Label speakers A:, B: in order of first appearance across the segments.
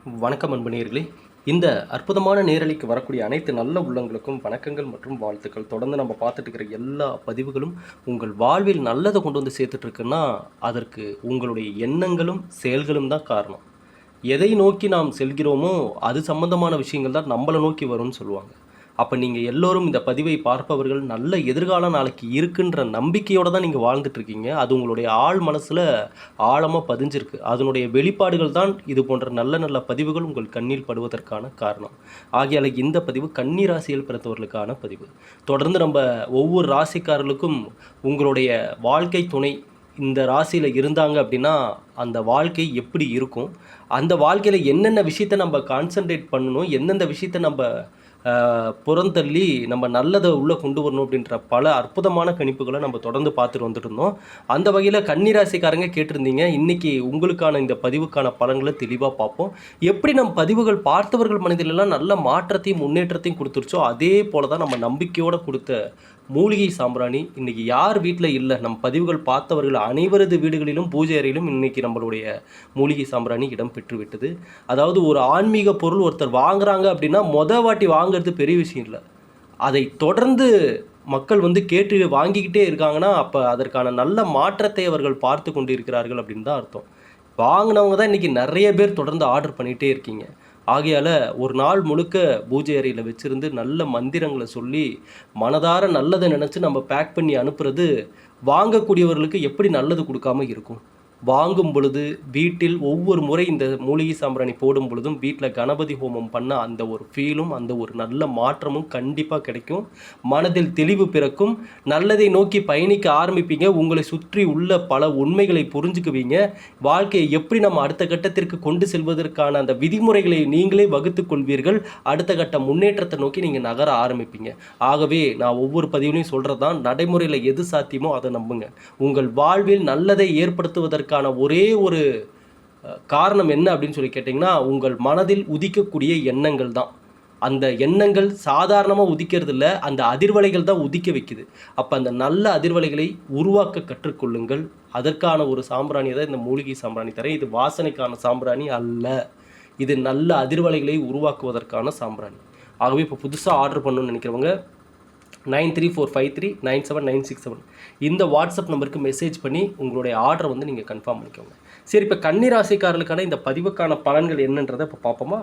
A: வணக்கம் அன்பு. இந்த அற்புதமான நேரலைக்கு வரக்கூடிய அனைத்து நல்ல உள்ளங்களுக்கும் வணக்கங்கள் மற்றும் வாழ்த்துக்கள். தொடர்ந்து நம்ம பார்த்துட்டு இருக்கிற எல்லா பதிவுகளும் உங்கள் வாழ்வில் நல்லதை கொண்டு வந்து சேர்த்துட்டு இருக்குன்னா அதற்கு உங்களுடைய எண்ணங்களும் செயல்களும் தான் காரணம். எதை நோக்கி நாம் செல்கிறோமோ அது சம்பந்தமான விஷயங்கள் தான் நம்மளை நோக்கி வரும்னு சொல்லுவாங்க. அப்போ நீங்கள் எல்லோரும் இந்த பதிவை பார்ப்பவர்கள் நல்ல எதிர்காலம் நாளைக்கு இருக்குன்ற நம்பிக்கையோடு தான் நீங்கள் வாழ்ந்துட்டுருக்கீங்க. அது உங்களுடைய ஆழ் மனசில் ஆழமாக பதிஞ்சிருக்கு. அதனுடைய வெளிப்பாடுகள் தான் இது போன்ற நல்ல நல்ல பதிவுகள் உங்கள் கண்ணில் படுவதற்கான காரணம். ஆகையால் இந்த பதிவு கன்னி ராசியில் பிறந்தவர்களுக்கான பதிவு. தொடர்ந்து நம்ம ஒவ்வொரு ராசிக்காரர்களுக்கும் உங்களுடைய வாழ்க்கை துணை இந்த ராசியில் இருந்தாங்க அப்படின்னா அந்த வாழ்க்கை எப்படி இருக்கும், அந்த வாழ்க்கையில் என்னென்ன விஷயத்தை நம்ம கான்சன்ட்ரேட் பண்ணணும், எந்தெந்த விஷயத்தை நம்ம புறந்தள்ளி நம்ம நல்லதை உள்ளே கொண்டு வரணும் அப்படின்ற பல அற்புதமான கணிப்புகளை நம்ம தொடர்ந்து பார்த்துட்டு வந்துட்டு இருந்தோம். அந்த வகையில் கன்னிராசிக்காரங்க கேட்டிருந்தீங்க. இன்றைக்கி உங்களுக்கான இந்த பதிவுக்கான பலன்களை தெளிவாக பார்ப்போம். எப்படி நம்ம பதிவுகள் பார்த்தவர்கள் மனதிலெல்லாம் நல்ல மாற்றத்தையும் முன்னேற்றத்தையும் கொடுத்துருச்சோ அதே போல் தான் நம்ம நம்பிக்கையோடு கொடுத்த மூலிகை சாம்பிராணி இன்றைக்கி யார் வீட்டில் இல்லை, நம்ம பதிவுகள் பார்த்தவர்கள் அனைவரது வீடுகளிலும் பூஜை அறையிலும் இன்றைக்கி நம்மளுடைய மூலிகை சாம்பிராணி இடம் பெற்று விட்டது. அதாவது ஒரு ஆன்மீக பொருள் ஒருத்தர் வாங்குறாங்க அப்படின்னா வாட்டி வாங்குறது பெரிய விஷயம் இல்லை. அதை தொடர்ந்து மக்கள் கேட்டு வாங்கிக்கிட்டே இருக்காங்கன்னா அப்போ அதற்கான நல்ல மாற்றத்தை அவர்கள் பார்த்து கொண்டு இருக்கிறார்கள் அப்படின்னு தான் அர்த்தம். வாங்கினவங்க தான் இன்றைக்கி நிறைய பேர் தொடர்ந்து ஆர்டர் பண்ணிகிட்டே இருக்கீங்க. ஆகையால் ஒரு நாள் முழுக்க பூஜை அறையில் வச்சுருந்து நல்ல மந்திரங்களை சொல்லி மனதார நல்லதை நினச்சி நம்ம பேக் பண்ணி அனுப்புறது வாங்கக்கூடியவர்களுக்கு எப்படி நல்லது கொடுக்காமல் இருக்கும். வாங்கும் பொழுது வீட்டில் ஒவ்வொரு முறை இந்த மூலிகை சாம்பிராணி போடும் பொழுதும் வீட்டில் கணபதி ஹோமம் பண்ண அந்த ஒரு ஃபீலும் அந்த ஒரு நல்ல மாற்றமும் கண்டிப்பாக கிடைக்கும். மனதில் தெளிவு பிறக்கும். நல்லதை நோக்கி பயணிக்க ஆரம்பிப்பீங்க. உங்களை சுற்றி உள்ள பல உண்மைகளை புரிஞ்சுக்குவீங்க. வாழ்க்கையை எப்படி நம்ம அடுத்த கட்டத்திற்கு கொண்டு செல்வதற்கான அந்த விதிமுறைகளை நீங்களே வகுத்து கொள்வீர்கள். அடுத்த கட்ட முன்னேற்றத்தை நோக்கி நீங்கள் நகர ஆரம்பிப்பீங்க. ஆகவே நான் ஒவ்வொரு பதிவுலையும் சொல்கிறது தான், நடைமுறையில் எது சாத்தியமோ அதை நம்புங்க. உங்கள் வாழ்வில் நல்லதை ஏற்படுத்துவதற்கான ஒரே ஒரு காரணம் என்ன அப்படின்னு சொல்லி கேட்டிங்கன்னா உங்கள் மனதில் உதிக்கக்கூடிய எண்ணங்கள் தான். அந்த எண்ணங்கள் சாதாரணமாக உதிக்கிறது இல்லை, அந்த அதிர்வலைகள் தான் உதிக்க வைக்குது. அப்போ அந்த நல்ல அதிர்வலைகளை உருவாக்க கற்றுக்கொள்ளுங்கள். அதற்கான ஒரு சாம்பிராணி தான் இந்த மூலிகை சாம்பிராணி தரேன். இது வாசனைக்கான சாம்பிராணி அல்ல, இது நல்ல அதிர்வலைகளை உருவாக்குவதற்கான சாம்பிராணி. ஆகவே இப்போ புதுசாக ஆர்டர் பண்ணணும்னு நினைக்கிறவங்க 9345397967 இந்த வாட்ஸ்அப் நம்பருக்கு மெசேஜ் பண்ணி உங்களுடைய ஆர்டரை நீங்கள் கன்ஃபார்ம் பண்ணிக்கோங்க. சரி, இப்போ கன்னி ராசிக்காரர்களுக்கான இந்த பதிவுக்கான பலன்கள் என்னன்றதை இப்போ பார்ப்போமா.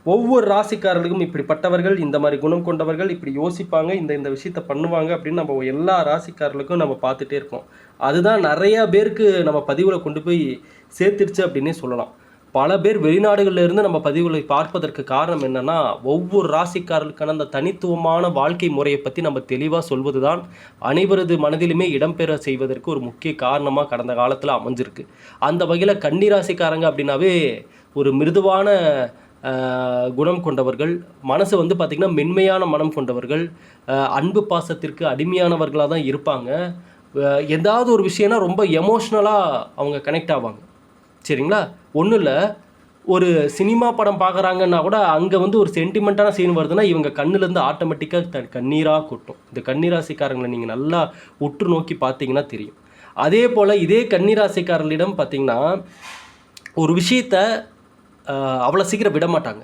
A: ஒவ்வொரு ராசிக்காரர்களுக்கும் இப்படிப்பட்டவர்கள், இந்த மாதிரி குணம் கொண்டவர்கள், இப்படி யோசிப்பாங்க, இந்த விஷயத்தை பண்ணுவாங்க அப்படின்னு நம்ம எல்லா ராசிக்காரர்களுக்கும் நம்ம பார்த்துட்டே இருக்கோம். அதுதான் நிறையா பேருக்கு நம்ம பதிவில் கொண்டு போய் சேர்த்துருச்சு அப்படின்னே சொல்லலாம். பல பேர் வெளிநாடுகளில் இருந்து நம்ம பதிவுகளை பார்ப்பதற்கு காரணம் என்னென்னா ஒவ்வொரு ராசிக்காரர்களுக்கான அந்த தனித்துவமான வாழ்க்கை முறையை பற்றி நம்ம தெளிவாக சொல்வது தான் அனைவரது மனதிலுமே இடம்பெற செய்வதற்கு ஒரு முக்கிய காரணமாக கடந்த காலத்தில் அமைஞ்சிருக்கு. அந்த வகையில் கன்னி ராசிக்காரங்க அப்படின்னாவே ஒரு மிருதுவான குணம் கொண்டவர்கள், மனசு பார்த்திங்கன்னா மென்மையான மனம் கொண்டவர்கள், அன்பு பாசத்திற்கு அடிமையானவர்களாக தான் இருப்பாங்க. ஏதாவது ஒரு விஷயம்னா ரொம்ப எமோஷ்னலாக அவங்க கனெக்ட் ஆவாங்க. சரிங்களா, ஒன்றும் இல்லை, ஒரு சினிமா படம் பார்க்குறாங்கன்னா கூட அங்கே ஒரு சென்டிமெண்ட்டான சீன் வருதுன்னா இவங்க கண்ணுலேருந்து ஆட்டோமேட்டிக்காக கண்ணீராக கொட்டும். இந்த கன்னிராசிக்காரங்களை நீங்கள் நல்லா உற்று நோக்கி பார்த்தீங்கன்னா தெரியும். அதே போல் இதே கன்னிராசிக்காரர்களிடம் பார்த்திங்கன்னா ஒரு விஷயத்தை அவ்வளோ சீக்கிரம் விட மாட்டாங்க.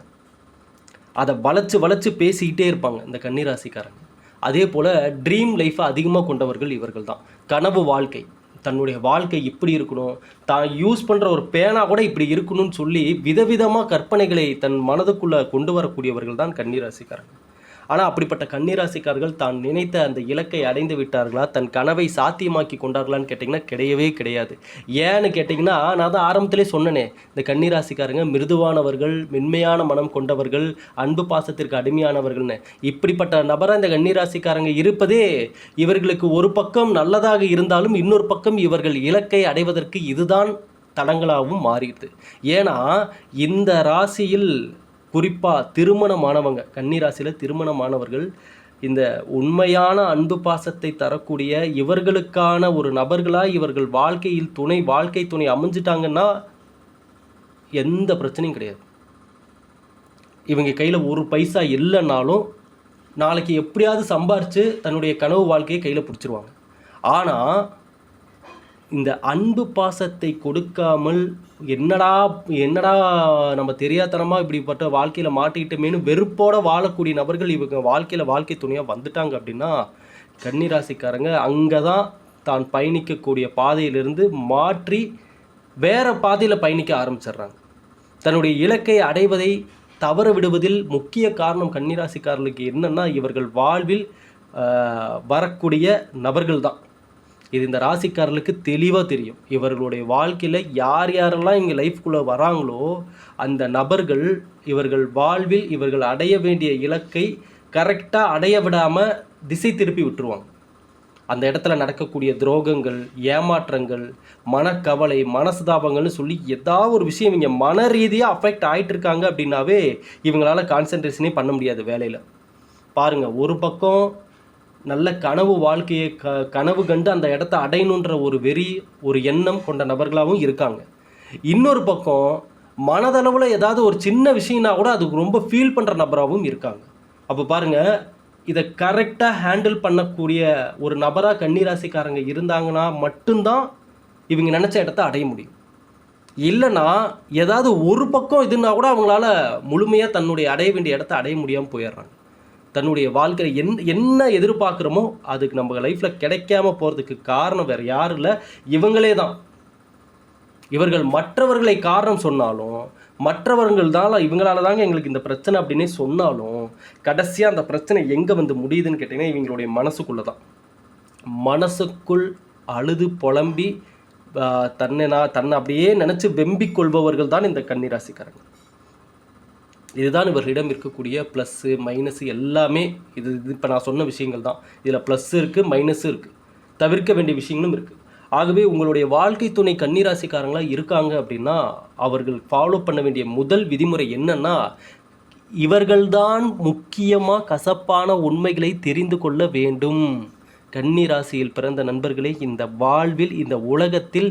A: அதை வளைச்சு பேசிக்கிட்டே இருப்பாங்க இந்த கன்னிராசிக்காரங்க. அதே போல் ட்ரீம் லைஃப்பை அதிகமாக கொண்டவர்கள் இவர்கள் தான். கனவு வாழ்க்கை, தன்னுடைய வாழ்க்கை இப்படி இருக்கணும், தான் யூஸ் பண்ணுற ஒரு பேனா கூட இப்படி இருக்கணும்னு சொல்லி விதவிதமாக கற்பனைகளை தன் மனதுக்குள்ளே கொண்டு வரக்கூடியவர்கள் தான் கன்னிராசிக்காரங்க. ஆனால் அப்படிப்பட்ட கன்னிராசிக்காரர்கள் தான் நினைத்த அந்த இலக்கை அடைந்து விட்டார்களா, தன் கனவை சாத்தியமாக்கி கொண்டார்களான்னு கேட்டிங்கன்னா கிடையவே கிடையாது. ஏன்னு கேட்டிங்கன்னா நான் தான் ஆரம்பத்திலே சொன்னனே, இந்த கன்னிராசிக்காரங்க மிருதுவானவர்கள், மென்மையான மனம் கொண்டவர்கள், அன்பு பாசத்திற்கு அடிமையானவர்கள்னு. இப்படிப்பட்ட நபராக இந்த கன்னிராசிக்காரங்க இருப்பதே இவர்களுக்கு ஒரு பக்கம் நல்லதாக இருந்தாலும் இன்னொரு பக்கம் இவர்கள் இலக்கை அடைவதற்கு இதுதான் தடங்களாகவும் மாறிடுது. ஏன்னா இந்த ராசியில் குறிப்பாக திருமணமானவங்க, கன்னிராசியில் திருமணமானவர்கள் இந்த உண்மையான அன்பு பாசத்தை தரக்கூடிய இவர்களுக்கான ஒரு நபர்களாக இவர்கள் வாழ்க்கை துணை அமைஞ்சிட்டாங்கன்னா எந்த பிரச்சனையும் கிடையாது. இவங்க கையில் ஒரு பைசா இல்லைன்னாலும் நாளைக்கு எப்படியாவது சம்பாரித்து தன்னுடைய கனவு வாழ்க்கையை கையில் பிடிச்சிருவாங்க. ஆனால் இந்த அன்பு பாசத்தை கொடுக்காமல் என்னடா என்னடா நம்ம தெரியாதனமாக இப்படிப்பட்ட வாழ்க்கையில் மாட்டிக்கிட்டோமேனு வெறுப்போடு வாழக்கூடிய நபர்கள் இவங்க வாழ்க்கை துணையாக வந்துட்டாங்க அப்படின்னா கன்னிராசிக்காரங்க அங்கே தான் தான் பயணிக்கக்கூடிய பாதையிலிருந்து மாற்றி வேறு பாதையில் பயணிக்க ஆரம்பிச்சிடுறாங்க. தன்னுடைய இலக்கை அடைவதை தவற விடுவதில் முக்கிய காரணம் கன்னிராசிக்காரர்களுக்கு என்னென்னா இவர்கள் வாழ்வில் வரக்கூடிய நபர்கள் தான். இது இந்த ராசிக்காரர்களுக்கு தெளிவாக தெரியும். இவர்களுடைய வாழ்க்கையில் யார் யாரெல்லாம் இங்கே லைஃப்குள்ளே வராங்களோ அந்த நபர்கள் இவர்கள் வாழ்வில் இவர்கள் அடைய வேண்டிய இலக்கை கரெக்டாக அடைய விடாமல் திசை திருப்பி விட்டுருவாங்க. அந்த இடத்துல நடக்கக்கூடிய துரோகங்கள், ஏமாற்றங்கள், மனக்கவலை, மனசுதாபங்கள்னு சொல்லி ஏதாவது ஒரு விஷயம் இவங்க மன ரீதியாக அஃபெக்ட் ஆகிட்டு இருக்காங்க அப்படின்னாவே இவங்களால கான்சன்ட்ரேஷனே பண்ண முடியாது வேலையில். பாருங்கள், ஒரு பக்கம் நல்ல கனவு வாழ்க்கையை கனவு கண்டு அந்த இடத்த அடையணுன்ற ஒரு வெறி, ஒரு எண்ணம் கொண்ட நபர்களாகவும் இருக்காங்க. இன்னொரு பக்கம் மனதளவில் ஏதாவது ஒரு சின்ன விஷயம்னா கூட அதுக்கு ரொம்ப ஃபீல் பண்ணுற நபராகவும் இருக்காங்க. அப்போ பாருங்கள், இதை கரெக்டாக ஹேண்டில் பண்ணக்கூடிய ஒரு நபராக கன்னிராசிக்காரங்க இருந்தாங்கன்னா மட்டும்தான் இவங்க நினச்ச இடத்த அடைய முடியும். இல்லைன்னா ஏதாவது ஒரு பக்கம் இதுனா கூட அவங்களால முழுமையாக தன்னுடைய அடைய வேண்டிய இடத்த அடைய முடியாமல் போயிடுறாங்க. தன்னுடைய வாழ்க்கையில் என்ன எதிர்பார்க்குறோமோ அதுக்கு நம்ம லைஃப்பில் கிடைக்காம போகிறதுக்கு காரணம் வேறு யாரும் இல்லை, இவங்களே தான். இவர்கள் மற்றவர்களை காரணம் சொன்னாலும், மற்றவர்கள் தான் இவங்களால தாங்க எங்களுக்கு இந்த பிரச்சனை அப்படின்னே சொன்னாலும், கடைசியாக அந்த பிரச்சனை எங்கே வந்து முடியுதுன்னு கேட்டிங்கன்னா இவங்களுடைய மனசுக்குள்ளே தான். மனசுக்குள் அழுது புலம்பி தன்னை அப்படியே நினச்சி வெம்பிக் கொள்பவர்கள் தான் இந்த கன்னிராசிக்காரங்க. இதுதான் இவர்களிடம் இருக்கக்கூடிய ப்ளஸ்ஸு மைனஸு எல்லாமே. இது இப்போ நான் சொன்ன விஷயங்கள் தான். இதில் ப்ளஸ்ஸு இருக்குது, மைனஸும் இருக்குது, தவிர்க்க வேண்டிய விஷயங்களும் இருக்குது. ஆகவே உங்களுடைய வாழ்க்கை துணை கன்னிராசிக்காரங்களாக இருக்காங்க அப்படின்னா அவர்கள் ஃபாலோ பண்ண வேண்டிய முதல் விதிமுறை என்னன்னா, இவர்கள்தான் முக்கியமாக கசப்பான உண்மைகளை தெரிந்து கொள்ள வேண்டும். கன்னிராசியில் பிறந்த நண்பர்களே, இந்த வாழ்வில் இந்த உலகத்தில்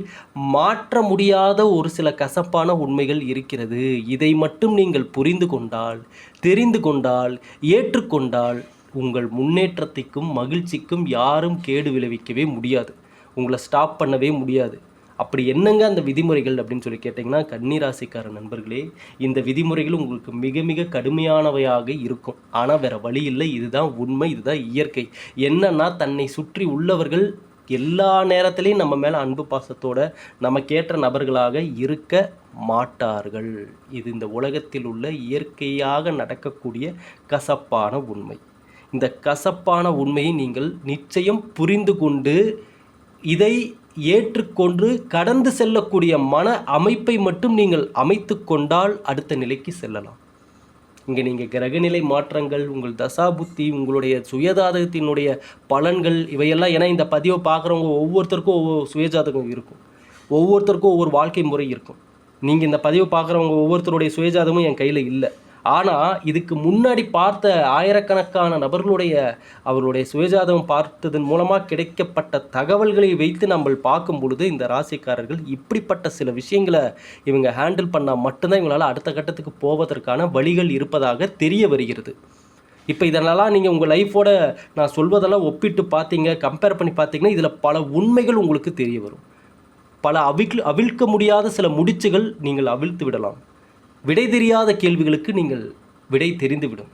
A: மாற்ற முடியாத ஒரு சில கசப்பான உண்மைகள் இருக்கிறது. இதை மட்டும் நீங்கள் புரிந்து கொண்டால், தெரிந்து கொண்டால், ஏற்றுக்கொண்டால் உங்கள் முன்னேற்றத்திற்கும் மகிழ்ச்சிக்கும் யாரும் கேடு விளைவிக்கவே முடியாது, உங்களை ஸ்டாப் பண்ணவே முடியாது. அப்படி என்னங்க அந்த விதிமுறைகள் அப்படின்னு சொல்லி கேட்டிங்கன்னா, கன்னிராசிக்கார நண்பர்களே, இந்த விதிமுறைகள் உங்களுக்கு மிக மிக கடுமையானவையாக இருக்கும். ஆனால் வேறு வழி இல்லை, இதுதான் உண்மை, இதுதான் இயற்கை. என்னன்னா, தன்னை சுற்றி உள்ளவர்கள் எல்லா நேரத்திலையும் நம்ம மேலே அன்பு பாசத்தோடு நமக்கேற்ற நபர்களாக இருக்க மாட்டார்கள். இது இந்த உலகத்தில் உள்ள இயற்கையாக நடக்கக்கூடிய கசப்பான உண்மை. இந்த கசப்பான உண்மையை நீங்கள் நிச்சயம் புரிந்து கொண்டு இதை ஏற்றுக்கொண்டு கடந்து செல்லக்கூடிய மன அமைப்பை மட்டும் நீங்கள் அமைத்து கொண்டால் அடுத்த நிலைக்கு செல்லலாம். இங்கே நீங்கள் கிரகநிலை மாற்றங்கள், உங்கள் தசாபுத்தி, உங்களுடைய சுயஜாதகத்தினுடைய பலன்கள் இவையெல்லாம், ஏன்னா இந்த பதிவை பார்க்குறவங்க ஒவ்வொருத்தருக்கும் ஒவ்வொரு சுயஜாதகம் இருக்கும், ஒவ்வொருத்தருக்கும் ஒவ்வொரு வாழ்க்கை முறை இருக்கும். நீங்கள் இந்த பதிவை பார்க்குறவங்க ஒவ்வொருத்தருடைய சுயஜாதகமும் என் கையில் இல்லை. ஆனால் இதுக்கு முன்னாடி பார்த்த ஆயிரக்கணக்கான நபர்களுடைய அவருடைய சுயஜாதகம் பார்த்ததன் மூலமாக கிடைக்கப்பட்ட தகவல்களை வைத்து நம்ம பார்க்கும் பொழுது இந்த ராசிக்காரர்கள் இப்படிப்பட்ட சில விஷயங்களை இவங்க ஹேண்டில் பண்ணால் மட்டும்தான் இவங்களால் அடுத்த கட்டத்துக்கு போவதற்கான வழிகள் இருப்பதாக தெரிய வருகிறது. இப்போ இதெல்லாம் நீங்கள் உங்கள் லைஃபோட நான் சொல்வதெல்லாம் ஒப்பிட்டு பார்த்தீங்க, கம்பேர் பண்ணி பார்த்தீங்கன்னா இதில் பல உண்மைகள் உங்களுக்கு தெரிய வரும். பல அவிழ்க்க முடியாத சில முடிச்சுகள் நீங்கள் அவிழ்த்து விடலாம். விடை தெரியாத கேள்விகளுக்கு நீங்கள் விடை தெரிந்துவிடும்.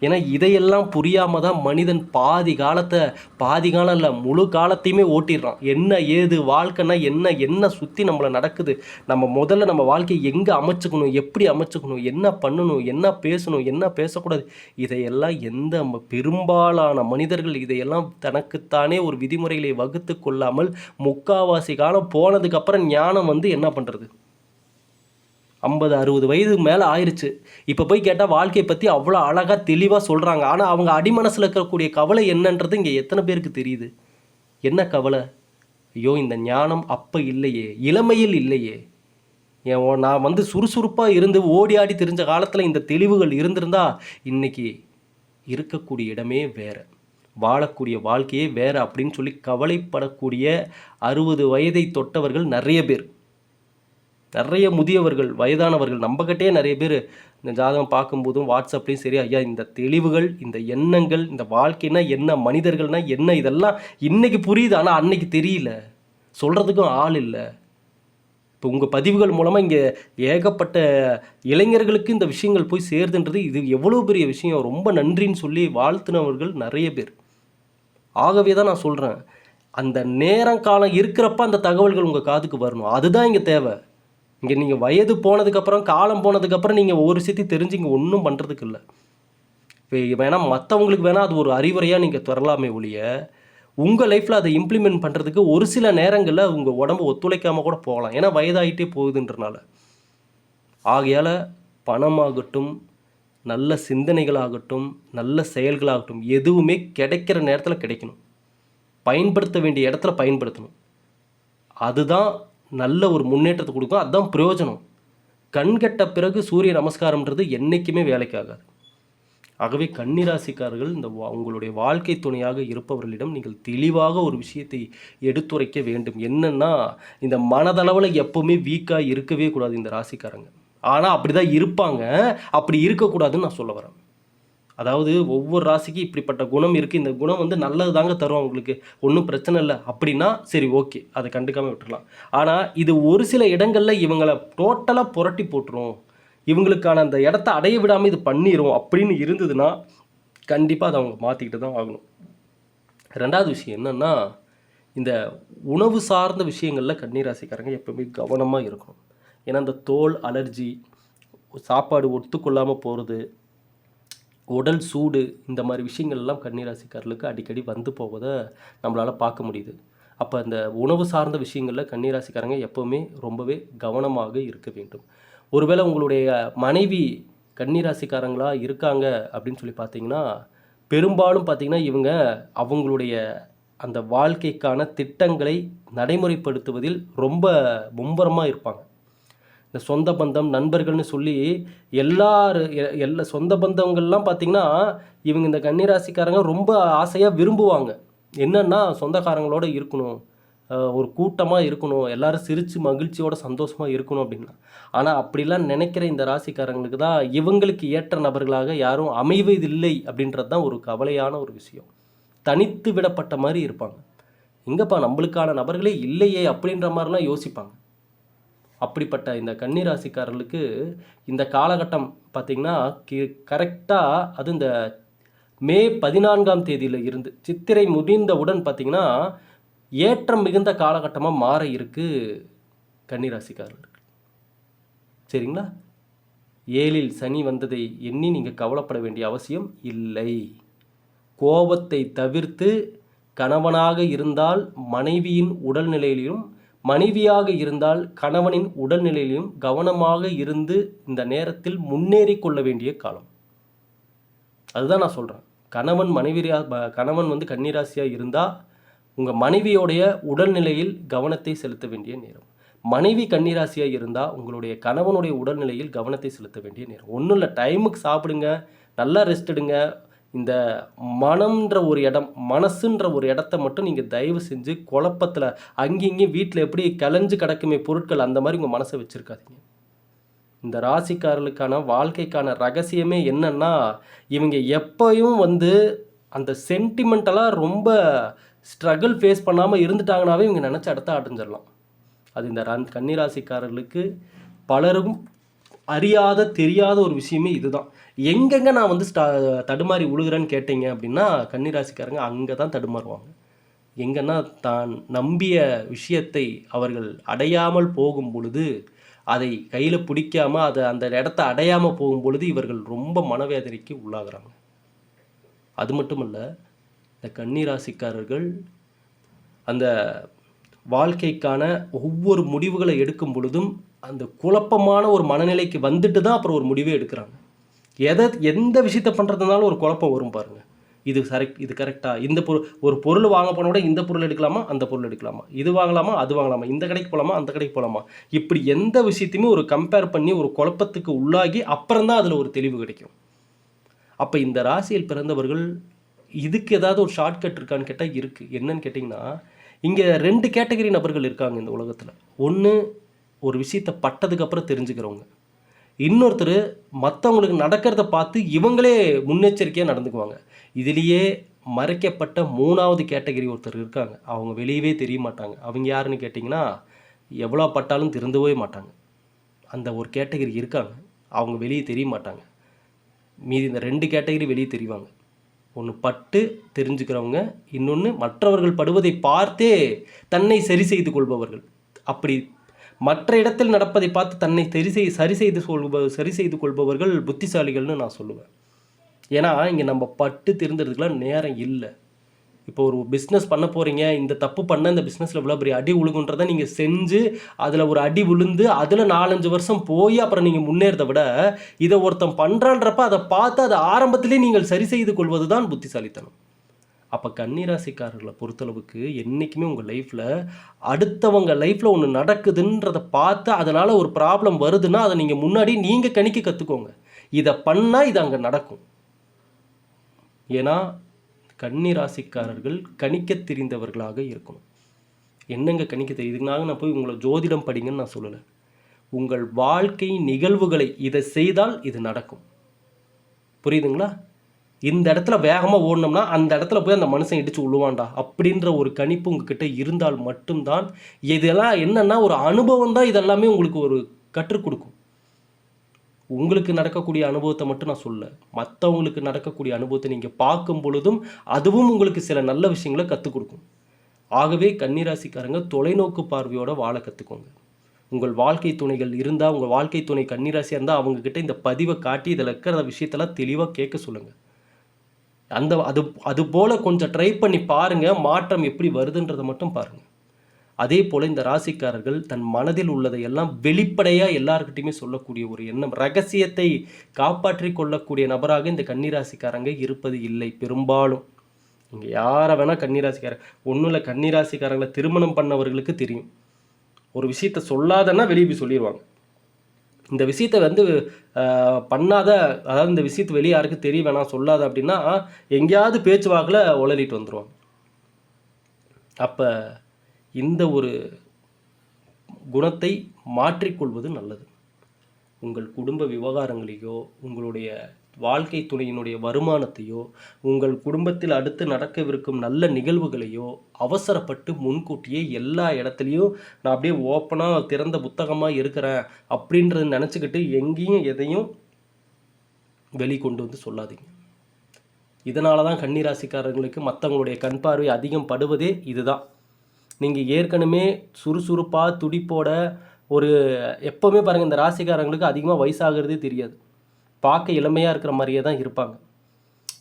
A: ஏன்னா இதையெல்லாம் புரியாமல் தான் மனிதன் பாதி காலம் இல்லை முழு காலத்தையுமே ஓட்டிடுறான். என்ன ஏது வாழ்க்கைன்னா என்ன சுற்றி நம்மளை நடக்குது, நம்ம முதல்ல நம்ம வாழ்க்கையை எங்கே அமைச்சுக்கணும், எப்படி அமைச்சுக்கணும், என்ன பண்ணணும், என்ன பேசணும், என்ன பேசக்கூடாது, இதையெல்லாம் பெரும்பாலான மனிதர்கள் இதையெல்லாம் தனக்குத்தானே ஒரு விதிமுறைகளை வகுத்து கொள்ளாமல் முக்காவாசி காலம் போனதுக்கப்புறம் ஞானம் என்ன பண்ணுறது, 50-60 வயது மேலே ஆயிடுச்சு. இப்போ போய் கேட்டால் வாழ்க்கையை பற்றி அவ்வளோ அழகாக தெளிவாக சொல்கிறாங்க. ஆனால் அவங்க அடிமனசில் இருக்கக்கூடிய கவலை என்னன்றது இங்கே எத்தனை பேருக்கு தெரியுது? என்ன கவலை? ஐயோ, இந்த ஞானம் அப்போ இல்லையே, இளமையில் இல்லையே, நான் சுறுசுறுப்பாக இருந்து ஓடி ஆடி தெரிஞ்ச காலத்தில் இந்த தெளிவுகள் இருந்திருந்தா இன்றைக்கி இருக்கக்கூடிய இடமே வேறு, வாழக்கூடிய வாழ்க்கையே வேறு அப்படின்னு சொல்லி கவலைப்படக்கூடிய 60 வயதை தொட்டவர்கள் நிறைய பேர், நிறைய முதியவர்கள், வயதானவர்கள் நம்மகிட்டே நிறைய பேர் இந்த ஜாதகம் பார்க்கும்போதும் வாட்ஸ்அப்லேயும் சரி, ஐயா இந்த தெளிவுகள், இந்த எண்ணங்கள், இந்த வாழ்க்கைனா என்ன, மனிதர்கள்னா என்ன, இதெல்லாம் இன்றைக்கி புரியுது, ஆனால் அன்னைக்கு தெரியல. சொல்கிறதுக்கும் ஆள் இல்லை. இப்போ உங்கள் பதிவுகள் மூலமாக இங்கே ஏகப்பட்ட இளைஞர்களுக்கு இந்த விஷயங்கள் போய் சேருதுன்றது இது எவ்வளோ பெரிய விஷயம். ரொம்ப நன்றின்னு சொல்லி வாழ்த்துனவர்கள் நிறைய பேர். ஆகவே தான் நான் சொல்கிறேன், அந்த நேரம் காலம் இருக்கிறப்ப அந்த தகவல்கள் உங்கள் காதுக்கு வரணும். அதுதான் இங்கே தேவை. இங்கே நீங்கள் வயது போனதுக்கப்புறம், காலம் போனதுக்கப்புறம் நீங்கள் ஒவ்வொரு விஷயத்தையும் தெரிஞ்சு இங்கே ஒன்றும் பண்ணுறதுக்கு இல்லை. இப்போ வேணால் மற்றவங்களுக்கு வேணால் அது ஒரு அறிவுரையாக நீங்கள் தரலாமே ஒழிய, உங்கள் லைஃப்பில் அதை இம்ப்ளிமெண்ட் பண்ணுறதுக்கு ஒரு சில நேரங்களில் உங்கள் உடம்பு ஒத்துழைக்காமல் கூட போகலாம். ஏன்னா வயதாகிட்டே போகுதுன்றனால. ஆகையால் பணமாகட்டும், நல்ல சிந்தனைகளாகட்டும், நல்ல செயல்களாகட்டும் எதுவுமே கிடைக்கிற நேரத்தில் கிடைக்கணும். பயன்படுத்த வேண்டிய இடத்துல பயன்படுத்தணும். அதுதான் நல்ல ஒரு முன்னேற்றத்தை கொடுக்கும். அதுதான் பிரயோஜனம். கண்கட்ட பிறகு சூரிய நமஸ்காரம்ன்றது என்றைக்குமே வேலைக்காகாது. ஆகவே கன்னிராசிக்காரர்கள் இந்த உங்களுடைய வாழ்க்கை துணையாக இருப்பவர்களிடம் நீங்கள் தெளிவாக ஒரு விஷயத்தை எடுத்துரைக்க வேண்டும். என்னன்னா, இந்த மனதளவில் எப்போவுமே வீக்காக இருக்கவே கூடாது இந்த ராசிக்காரங்க. ஆனால் அப்படி தான் இருப்பாங்க. அப்படி இருக்கக்கூடாதுன்னு நான் சொல்ல வரேன். அதாவது ஒவ்வொரு ராசிக்கு இப்படிப்பட்ட குணம் இருக்குது, இந்த குணம் வந்து நல்லது தாங்க தரும் அவங்களுக்கு, ஒன்றும் பிரச்சனை இல்லை அப்படின்னா சரி ஓகே, அதை கண்டுக்காமல் விட்டுடலாம். ஆனால் இது ஒரு சில இடங்களில் இவங்களை டோட்டலாக புரட்டி போட்டுரும், இவங்களுக்கான அந்த இடத்த அடைய விடாமல் இது பண்ணிடும் அப்படின்னு இருந்ததுன்னா கண்டிப்பாக அதை அவங்க மாற்றிக்கிட்டு தான் ஆகணும். ரெண்டாவது விஷயம் என்னென்னா, இந்த உணவு சார்ந்த விஷயங்களில் கன்னிராசிக்காரங்க எப்பவுமே கவனமாக இருக்கணும். ஏன்னா இந்த தோல் அலர்ஜி, சாப்பாடு ஒத்துக்கொள்ளாமல் போகிறது, உடல் சூடு, இந்த மாதிரி விஷயங்கள்லாம் கன்னிராசிக்காரர்களுக்கு அடிக்கடி வந்து போவதை நம்மளால் பார்க்க முடியுது. அப்போ அந்த உணவு சார்ந்த விஷயங்களில் கன்னிராசிக்காரங்க எப்போவுமே ரொம்பவே கவனமாக இருக்க வேண்டும். ஒருவேளை உங்களுடைய மனைவி கன்னிராசிக்காரங்களாக இருக்காங்க அப்படின்னு சொல்லி பார்த்தீங்கன்னா, பெரும்பாலும் பார்த்திங்கன்னா இவங்க அவங்களுடைய அந்த வாழ்க்கைக்கான திட்டங்களை நடைமுறைப்படுத்துவதில் ரொம்ப மும்முரமாக இருப்பாங்க. இந்த சொந்த பந்தம் நண்பர்கள்னு சொல்லி எல்லா சொந்த பந்தங்கள்லாம் பார்த்திங்கன்னா இவங்க இந்த கன்னிராசிக்காரங்க ரொம்ப ஆசையாக விரும்புவாங்க. என்னென்னா சொந்தக்காரங்களோடு இருக்கணும், ஒரு கூட்டமாக இருக்கணும், எல்லோரும் சிரித்து மகிழ்ச்சியோடு சந்தோஷமாக இருக்கணும் அப்படின்னா. ஆனால் அப்படிலாம் நினைக்கிற இந்த ராசிக்காரங்களுக்கு தான் இவங்களுக்கு ஏற்ற நபர்களாக யாரும் அமைவதில்லை அப்படின்றது தான் ஒரு கவலையான ஒரு விஷயம். தனித்து விடப்பட்ட மாதிரி இருப்பாங்க. எங்கப்பா நம்மளுக்கான நபர்களே இல்லையே அப்படின்ற மாதிரிலாம் யோசிப்பாங்க. அப்படிப்பட்ட இந்த கன்னிராசிக்காரர்களுக்கு இந்த காலகட்டம் பார்த்திங்கன்னா கரெக்டாக அது இந்த மே 14ஆம் தேதியில் இருந்து சித்திரை முடிந்தவுடன் பார்த்திங்கன்னா ஏற்றம் மிகுந்த காலகட்டமாக மாற இருக்குது கன்னிராசிக்காரர்களுக்கு. சரிங்களா? 7இல் சனி வந்ததை எண்ணி நீங்கள் கவலைப்பட வேண்டிய அவசியம் இல்லை. கோபத்தை தவிர்த்து கணவனாக இருந்தால் மனைவியின் உடல்நிலையிலும், மனைவியாக இருந்தால் கணவனின் உடல்நிலையிலும் கவனமாக இருந்து இந்த நேரத்தில் முன்னேறி கொள்ள வேண்டிய காலம். அதுதான் நான் சொல்கிறேன். கணவன் வந்து கன்னிராசியாக இருந்தால் உங்கள் மனைவியோடைய உடல்நிலையில் கவனத்தை செலுத்த வேண்டிய நேரம். மனைவி கன்னிராசியாக இருந்தால் உங்களுடைய கணவனுடைய உடல்நிலையில் கவனத்தை செலுத்த வேண்டிய நேரம். ஒன்றும் இல்லை, டைமுக்கு சாப்பிடுங்க, நல்லா ரெஸ்ட் எடுங்க. இந்த மனம்ன்ற ஒரு இடம், மனசுன்ற ஒரு இடத்த மட்டும் நீங்கள் தயவு செஞ்சு குழப்பத்தில் அங்கேயும் வீட்டில் எப்படி கிளஞ்சு கிடக்குமே பொருட்கள் அந்த மாதிரி உங்கள் மனசை வச்சுருக்காதீங்க. இந்த ராசிக்காரர்களுக்கான வாழ்க்கைக்கான ரகசியமே என்னன்னா, இவங்க எப்பயும் வந்து அந்த சென்டிமெண்டலாக ரொம்ப ஸ்ட்ரகிள் ஃபேஸ் பண்ணாமல் இருந்துட்டாங்கனாவே இவங்க நினச்ச இடத்த அடைஞ்சிடலாம். அது இந்த கன்னிராசிக்காரர்களுக்கு பலரும் அறியாத தெரியாத ஒரு விஷயமே இதுதான். எங்கெங்கே நான் வந்து தடுமாறி உழுகிறேன்னு கேட்டீங்க அப்படின்னா கன்னிராசிக்காரங்க அங்கே தான் தடுமாறுவாங்க. எங்கன்னா தான் நம்பிய விஷயத்தை அவர்கள் அடையாமல் போகும் பொழுது, அதை கையில் பிடிக்காமல் அதை அந்த இடத்த அடையாமல் போகும் பொழுது இவர்கள் ரொம்ப மனவேதனைக்கு உள்ளாகிறாங்க. அது மட்டும் இல்லை, இந்த கன்னிராசிக்காரர்கள் அந்த வாழ்க்கைக்கான ஒவ்வொரு முடிவுகளை எடுக்கும் பொழுதும் அந்த குழப்பமான ஒரு மனநிலைக்கு வந்துட்டு தான் அப்புறம் ஒரு முடிவே எடுக்கிறாங்க. எந்த விஷயத்தை பண்ணுறதுனாலும் ஒரு குழப்பம் வரும் பாருங்கள். இது கரெக்டாக, ஒரு பொருள் வாங்க போன விட இந்த பொருள் எடுக்கலாமா, அந்த பொருள் எடுக்கலாமா, இது வாங்கலாமா, அது வாங்கலாமா, இந்த கடைக்கு போகலாமா, அந்த கடைக்கு போகலாமா, இப்படி எந்த விஷயத்தையுமே ஒரு கம்பேர் பண்ணி ஒரு குழப்பத்துக்கு உள்ளாகி அப்புறம் தான் அதில் ஒரு தெளிவு கிடைக்கும். அப்போ இந்த ராசியில் பிறந்தவர்கள் இதுக்கு ஏதாவது ஒரு ஷார்ட்கட் இருக்கான்னு கேட்டால் இருக்குது. என்னன்னு கேட்டிங்கன்னா, இங்கே 2 கேட்டகரி நபர்கள் இருக்காங்க இந்த உலகத்தில். ஒன்று, ஒரு விஷயத்தை பட்டதுக்கப்புறம் தெரிஞ்சுக்கிறவங்க. இன்னொருத்தர் மற்றவங்களுக்கு நடக்கிறத பார்த்து இவங்களே முன்னெச்சரிக்கையாக நடந்துக்குவாங்க. இதுலேயே மறைக்கப்பட்ட 3வது கேட்டகரி ஒருத்தர் இருக்காங்க. அவங்க வெளியவே தெரிய மாட்டாங்க. அவங்க யாருன்னு கேட்டிங்கன்னா, எவ்வளோ பட்டாலும் திருந்தவே மாட்டாங்க. அந்த ஒரு கேட்டகரி இருக்காங்க. அவங்க வெளியே தெரிய மாட்டாங்க. மீதி இந்த 2 கேட்டகரி வெளியே தெரிவாங்க. ஒன்று பட்டு தெரிஞ்சுக்கிறவங்க, இன்னொன்று மற்றவர்கள் படுவதை பார்த்தே தன்னை சரி செய்து கொள்பவர்கள். அப்படி மற்ற இடத்தில் நடப்பதை பார்த்து தன்னை சரி செய்து கொள்பவர்கள் புத்திசாலிகள்னு நான் சொல்லுவேன். ஏன்னா இங்கே நம்ம பட்டு திருந்துறதுக்குலாம் நேரம் இல்லை. இப்போ ஒரு பிஸ்னஸ் பண்ண போகிறீங்க, இந்த தப்பு பண்ண இந்த பிஸ்னஸில் இவ்வளோ பெரிய அடி விழுகுன்றதை நீங்கள் செஞ்சு அதில் ஒரு அடி விழுந்து அதில் 4-5 வருஷம் போய் அப்புறம் நீங்கள் முன்னேறதை விட, இதை ஒருத்தன் பண்ணுறான்றப்ப அதை பார்த்து அதை ஆரம்பத்திலே நீங்கள் சரி செய்து கொள்வது தான் புத்திசாலித்தனம். அப்போ கன்னிராசிக்காரர்களை பொறுத்தளவுக்கு என்றைக்குமே உங்கள் லைஃப்பில் அடுத்தவங்க லைஃப்பில் ஒன்று நடக்குதுன்றதை பார்த்து அதனால் ஒரு ப்ராப்ளம் வருதுன்னா அதை நீங்கள் முன்னாடி நீங்கள் கணிக்க கற்றுக்கோங்க. இதை பண்ணால் இது அங்கே நடக்கும். ஏன்னா கன்னிராசிக்காரர்கள் கணிக்க தெரிந்தவர்களாக இருக்கணும். என்னங்க கணிக்க தெரியுதுனாங்க நான் போய் உங்களை ஜோதிடம் படிங்கன்னு நான் சொல்லலை. உங்கள் வாழ்க்கை நிகழ்வுகளை இதை செய்தால் இது நடக்கும். புரியுதுங்களா? இந்த இடத்துல வேகமாக ஓடணும்னா அந்த இடத்துல போய் அந்த மனுஷன் இடிச்சு விழுவான்டா அப்படின்ற ஒரு கணிப்பு உங்ககிட்ட இருந்தால் மட்டும்தான். இதெல்லாம் என்னன்னா ஒரு அனுபவம் தான் இதெல்லாமே உங்களுக்கு ஒரு கற்றுக் கொடுக்கும். உங்களுக்கு நடக்கக்கூடிய அனுபவத்தை மட்டும் நான் சொல்ல, மற்றவங்களுக்கு நடக்கக்கூடிய அனுபவத்தை நீங்கள் பார்க்கும் பொழுதும் அதுவும் உங்களுக்கு சில நல்ல விஷயங்களை கற்றுக் கொடுக்கும். ஆகவே கன்னிராசிக்காரங்க தொலைநோக்கு பார்வையோட வாழ கற்றுக்கோங்க. உங்கள் வாழ்க்கை துணைகள் இருந்தால், உங்கள் வாழ்க்கை துணை கன்னிராசியாக இருந்தால் அவங்கக்கிட்ட இந்த பதிவை காட்டி இதில் இருக்கிற விஷயத்தெல்லாம் தெளிவாக கேட்க சொல்லுங்கள். அது போல் கொஞ்சம் ட்ரை பண்ணி பாருங்கள், மாற்றம் எப்படி வருதுன்றதை மட்டும் பாருங்கள். அதே போல் இந்த ராசிக்காரர்கள் தன் மனதில் உள்ளதை எல்லாம் வெளிப்படையாக எல்லாருக்கிட்டையுமே சொல்லக்கூடிய ஒரு எண்ணம், ரகசியத்தை காப்பாற்றி கொள்ளக்கூடிய நபராக இந்த கன்னிராசிக்காரங்க இருப்பது இல்லை பெரும்பாலும். நீங்கள் யாரை வேணால் கன்னிராசிக்காரங்க ஒன்றும் இல்லை, கன்னிராசிக்காரங்களை திருமணம் பண்ணவர்களுக்கு தெரியும். ஒரு விஷயத்த சொல்லாதன்னா வெளியே போய் சொல்லிடுவாங்க. இந்த விஷயத்தை பண்ணாத, அதாவது இந்த விஷயத்தை வெளியே யாருக்கும் தெரிய வேணாம் சொல்லாத அப்படின்னா எங்கேயாவது பேச்சுவாக்கில் உளறிட்டு வந்துடுவாங்க. அப்போ இந்த ஒரு குணத்தை மாற்றிக்கொள்வது நல்லது. உங்கள் குடும்ப விவகாரங்களையோ, உங்களுடைய வாழ்க்கை துணையினுடைய வருமானத்தையோ, உங்கள் குடும்பத்தில் அடுத்து நடக்கவிருக்கும் நல்ல நிகழ்வுகளையோ அவசரப்பட்டு முன்கூட்டியே எல்லா இடத்துலையும் நான் அப்படியே ஓப்பனாக திறந்த புத்தகமாக இருக்கிறேன் அப்படின்றத நினச்சிக்கிட்டு எங்கேயும் எதையும் வெளிக்கொண்டு வந்து சொல்லாதீங்க. இதனால தான் கன்னிராசிக்காரர்களுக்கு மற்றவங்களுடைய கண் பார்வை அதிகம் படுவதே இதுதான். நீங்கள் ஏற்கனவே சுறுசுறுப்பாக துடிப்போட ஒரு எப்போவுமே பாருங்கள், இந்த ராசிக்காரங்களுக்கு அதிகமாக வயசாகிறதே தெரியாது. பார்க்க இளமையாக இருக்கிற மாதிரியே தான் இருப்பாங்க.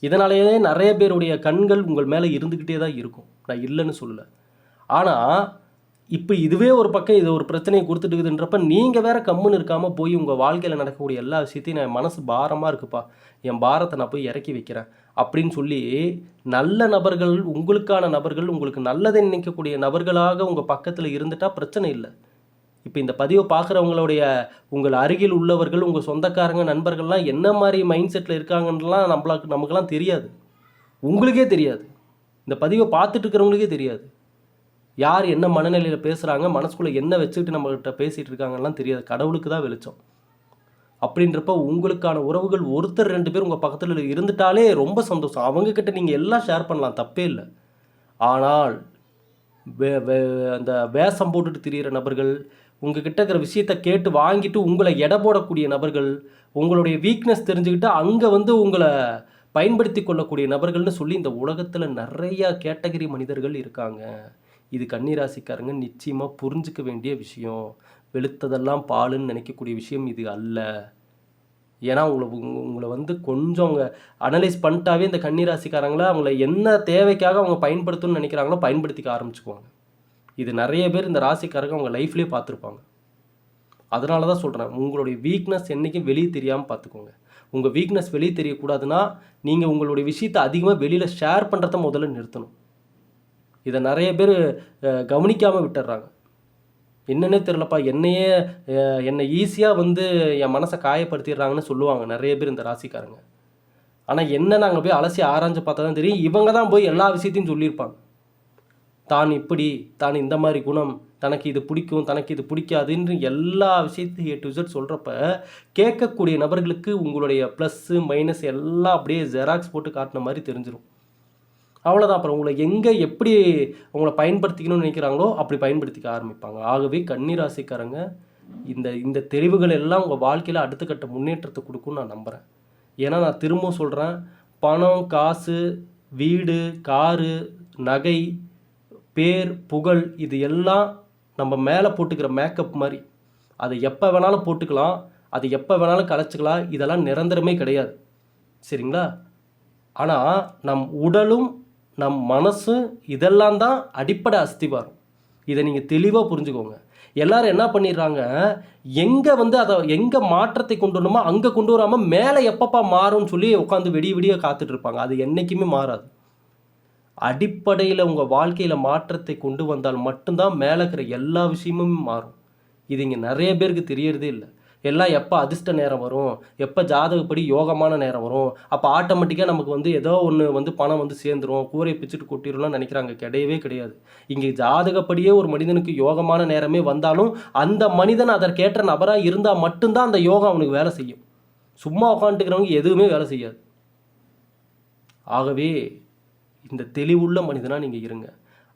A: இதனாலேயே நிறைய பேருடைய கண்கள் உங்கள் மேலே இருந்துக்கிட்டே தான் இருக்கும், நான் இல்லைன்னு சொல்லலை. ஆனால் இப்போ இதுவே ஒரு பக்கம் இது ஒரு பிரச்சனையை கொடுத்துட்டுக்குதுன்றப்ப நீங்கள் வேறு கம்முன்னு இருக்காமல் போய் உங்கள் வாழ்க்கையில் நடக்கக்கூடிய எல்லா விஷயத்தையும் நான் மனசு பாரமாக இருக்குப்பா, என் பாரத்தை நான் போய் இறக்கி வைக்கிறேன் அப்படின்னு சொல்லி நல்ல நபர்கள், உங்களுக்கான நபர்கள், உங்களுக்கு நல்லதை நினைக்கக்கூடிய நபர்களாக உங்கள் பக்கத்தில் இருந்துட்டால் பிரச்சனை இல்லை. இப்போ இந்த பதிவை பார்க்குறவங்களுடைய உங்கள் அருகில் உள்ளவர்கள், உங்கள் சொந்தக்காரங்க, நண்பர்கள்லாம் என்ன மாதிரி மைண்ட் செட்டில் இருக்காங்கன்றலாம் நமக்கெல்லாம் தெரியாது. உங்களுக்கே தெரியாது. இந்த பதிவை பார்த்துட்டு இருக்கிறவங்களுக்கே தெரியாது. யார் என்ன மனநிலையில் பேசுகிறாங்க, மனசுக்குள்ளே என்ன வச்சுக்கிட்டு நம்மகிட்ட பேசிகிட்டு இருக்காங்கலாம் தெரியாது. கடவுளுக்கு தான் வெளிச்சம். அப்படின்றப்ப உங்களுக்கான உறவுகள் ஒருத்தர் 2 பேர் உங்கள் பக்கத்தில் இருந்துட்டாலே ரொம்ப சந்தோஷம். அவங்கக்கிட்ட நீங்கள் எல்லாம் ஷேர் பண்ணலாம், தப்பே இல்லை. ஆனால் அந்த வேஷம் போட்டுட்டு திரிகிற நபர்கள், உங்ககிட்ட இருக்கிற விஷயத்தை கேட்டு வாங்கிட்டு உங்களை எடை போடக்கூடிய நபர்கள், உங்களுடைய வீக்னஸ் தெரிஞ்சுக்கிட்டு அங்கே உங்களை பயன்படுத்தி கொள்ளக்கூடிய நபர்கள்னு சொல்லி இந்த உலகத்தில் நிறையா கேட்டகரி மனிதர்கள் இருக்காங்க. இது கன்னிராசிக்காரங்க நிச்சயமாக புரிஞ்சிக்க வேண்டிய விஷயம். வெளுத்ததெல்லாம் பாலுன்னு நினைக்கக்கூடிய விஷயம் இது அல்ல. ஏன்னா உங்களை கொஞ்சம் அவங்க அனலைஸ் பண்ணிட்டாவே இந்த கன்னிராசிக்காரங்களை அவங்கள என்ன தேவைக்காக அவங்க பயன்படுத்தணும்னு நினைக்கிறாங்களோ பயன்படுத்திக்க ஆரம்பிச்சுக்குவாங்க. இது நிறைய பேர் இந்த ராசிக்காரங்க அவங்க லைஃப்லேயே பார்த்துருப்பாங்க. அதனால தான் சொல்கிறேன், உங்களுடைய வீக்னஸ் என்றைக்கும் வெளியே தெரியாமல் பார்த்துக்கோங்க. உங்கள் வீக்னஸ் வெளியே தெரியக்கூடாதுன்னா நீங்கள் உங்களுடைய விஷயத்தை அதிகமாக வெளியில் ஷேர் பண்ணுறத முதல்ல நிறுத்தணும். இதை நிறைய பேர் கவனிக்காமல் விட்டுடுறாங்க. என்னன்னே தெரிலப்பா, என்னை ஈஸியாக என் மனசை காயப்படுத்திடுறாங்கன்னு சொல்லுவாங்க நிறைய பேர் இந்த ராசிக்காரங்க. ஆனால் என்ன நாங்கள் போய் அலசி ஆராய்ஞ்சு பார்த்தா தான் தெரியும், இவங்க தான் போய் எல்லா விஷயத்தையும் சொல்லியிருப்பாங்க. தான் இப்படி, தான் இந்த மாதிரி குணம், தனக்கு இது பிடிக்கும், தனக்கு இது பிடிக்காதுன்னு எல்லா விஷயத்தையும் A to Z சொல்கிறப்ப கேட்கக்கூடிய நபர்களுக்கு உங்களுடைய ப்ளஸ்ஸு மைனஸ் எல்லாம் அப்படியே ஜெராக்ஸ் போட்டு காட்டின மாதிரி தெரிஞ்சிடும். அவ்வளோதான். அப்புறம் உங்களை எங்கே எப்படி உங்களை பயன்படுத்திக்கணும்னு நினைக்கிறாங்களோ அப்படி பயன்படுத்திக்க ஆரம்பிப்பாங்க. ஆகவே கன்னி ராசிக்காரங்க இந்த இந்த தெளிவுகள் எல்லாம் உங்கள் வாழ்க்கையில் அடுத்த கட்ட முன்னேற்றத்தை கொடுக்கும்னு நான் நம்புகிறேன். ஏன்னா நான் திரும்பவும் சொல்கிறேன், பணம், காசு, வீடு, காரு, நகை, பேர், புகழ் இது எல்லாம் நம்ம மேலே போட்டுக்கிற மேக்கப் மாதிரி. அதை எப்போ வேணாலும் போட்டுக்கலாம், அது எப்போ வேணாலும் கலைச்சிக்கலாம். இதெல்லாம் நிரந்தரமே கிடையாது. சரிங்களா? ஆனால் நம் உடலும் நம் மனசும் இதெல்லாம் தான் அடிப்படை அஸ்திவாரம். இதை நீங்கள் தெளிவாக புரிஞ்சுக்கோங்க. எல்லாரும் என்ன பண்ணிடுறாங்க, எங்கே அதை எங்கே மாற்றத்தை கொண்டு வரணுமோ அங்கே கொண்டு வராமல் மேலே எப்பப்பா மாறும்னு சொல்லி உட்காந்து விடிய விடிய காத்துட்டு இருப்பாங்க. அது என்றைக்குமே மாறாது. அடிப்படையில் உங்கள் வாழ்க்கையில் மாற்றத்தை கொண்டு வந்தால் மட்டும்தான் மேலே இருக்கிற எல்லா விஷயமும் மாறும். இது இங்கே நிறைய பேருக்கு தெரியறதே இல்லை. எல்லாம் எப்போ அதிர்ஷ்ட நேரம் வரும், எப்போ ஜாதகப்படி யோகமான நேரம் வரும், அப்போ ஆட்டோமேட்டிக்காக நமக்கு ஏதோ ஒன்று பணம் சேர்ந்துடும், கூரையை பிச்சுட்டு கொட்டிடும்லாம் நினைக்கிறாங்க. கிடையவே கிடையாது. இங்கே ஜாதகப்படியே ஒரு மனிதனுக்கு யோகமான நேரமே வந்தாலும் அந்த மனிதன் அதற்கேற்ற நபராக இருந்தால் மட்டும்தான் அந்த யோகம் அவனுக்கு வேலை செய்யும். சும்மா உட்காந்துக்கிறவங்க எதுவுமே வேலை செய்யாது. ஆகவே இந்த தெளிவுள்ள மனிதனாக நீங்கள் இருங்க.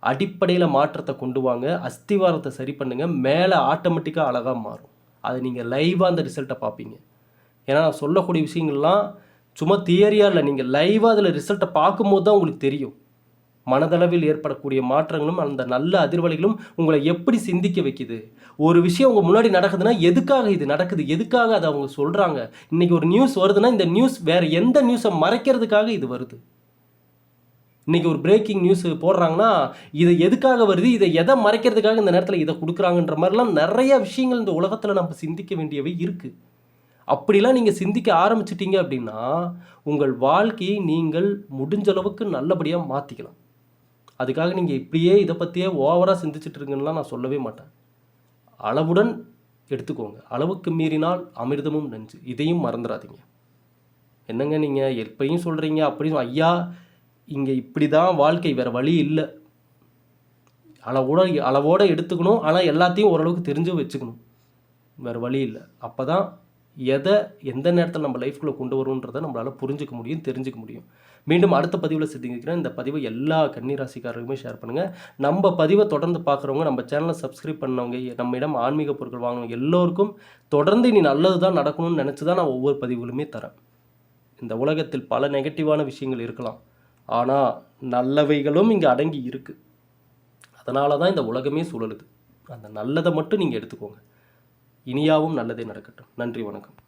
A: அடிப்படையில் மாற்றத்தை கொண்டு வாங்க, அஸ்திவாரத்தை சரி பண்ணுங்கள், மேலே ஆட்டோமேட்டிக்காக அழகாக மாறும். அதை நீங்கள் லைவாக அந்த ரிசல்ட்டை பார்ப்பீங்க. ஏன்னா நான் சொல்லக்கூடிய விஷயங்கள்லாம் சும்மா தியரியாக இல்லை, நீங்கள் லைவாக அதில் ரிசல்ட்டை பார்க்கும்போது தான் உங்களுக்கு தெரியும். மனதளவில் ஏற்படக்கூடிய மாற்றங்களும் அந்த நல்ல அதிர்வலைகளும் உங்களை எப்படி சிந்திக்க வைக்குது. ஒரு விஷயம் உங்கள் முன்னாடி நடக்குதுன்னா எதுக்காக இது நடக்குது, எதுக்காக அதை அவங்க சொல்கிறாங்க. இன்றைக்கி ஒரு நியூஸ் வருதுன்னா இந்த நியூஸ் வேறு எந்த நியூஸை மறைக்கிறதுக்காக இது வருது. இன்றைக்கி ஒரு பிரேக்கிங் நியூஸ் போடுறாங்கன்னா இது எதுக்காக வருது, இதை எதை மறைக்கிறதுக்காக இந்த நேரத்தில் இதை கொடுக்குறாங்கன்ற மாதிரிலாம் நிறைய விஷயங்கள் இந்த உலகத்தில் நம்ம சிந்திக்க வேண்டியவை இருக்குது. அப்படிலாம் நீங்கள் சிந்திக்க ஆரம்பிச்சிட்டிங்க அப்படின்னா உங்கள் வாழ்க்கையை நீங்கள் முடிஞ்ச அளவுக்கு நல்லபடியாக மாற்றிக்கலாம். அதுக்காக நீங்கள் இப்படியே இதை பற்றியே ஓவராக சிந்திச்சுட்டு இருங்கன்னுலாம் நான் சொல்லவே மாட்டேன். அளவுடன் எடுத்துக்கோங்க. அளவுக்கு மீறினால் அமிர்தமும் நஞ்சு. இதையும் மறந்துடாதீங்க. என்னங்க நீங்கள் எப்பயும் சொல்கிறீங்க அப்படின்னு, ஐயா இங்கே இப்படி தான் வாழ்க்கை, வேறு வழி இல்லை. அளவோடு எடுத்துக்கணும். ஆனால் எல்லாத்தையும் ஓரளவுக்கு தெரிஞ்சு வச்சுக்கணும். வேறு வழி இல்லை. அப்போ தான் எதை எந்த நேரத்தில் நம்ம லைஃப்குள்ளே கொண்டு வரும்ன்றதை நம்மளால் புரிஞ்சிக்க முடியும், தெரிஞ்சுக்க முடியும். மீண்டும் அடுத்த பதிவில் சந்திக்கிறேன். இந்த பதிவை எல்லா கன்னிராசிக்காரருக்குமே ஷேர் பண்ணுங்கள். நம்ம பதிவை தொடர்ந்து பார்க்குறவங்க, நம்ம சேனலை சப்ஸ்கிரைப் பண்ணவங்க, நம்மிடம் ஆன்மீக பொருட்கள் வாங்கினவங்க எல்லோருக்கும் தொடர்ந்து இனி நல்லது தான் நடக்கணும்னு நினச்சி தான் நான் ஒவ்வொரு பதிவுகளுமே தரேன். இந்த உலகத்தில் பல நெகட்டிவான விஷயங்கள் இருக்கலாம், ஆனால் நல்லவைகளும் இங்கே அடங்கி இருக்குது. அதனால தான் இந்த உலகமே சுழலுது. அந்த நல்லதை மட்டும் நீங்கள் எடுத்துக்கோங்க. இனியாவும் நல்லதே நடக்கட்டும். நன்றி, வணக்கம்.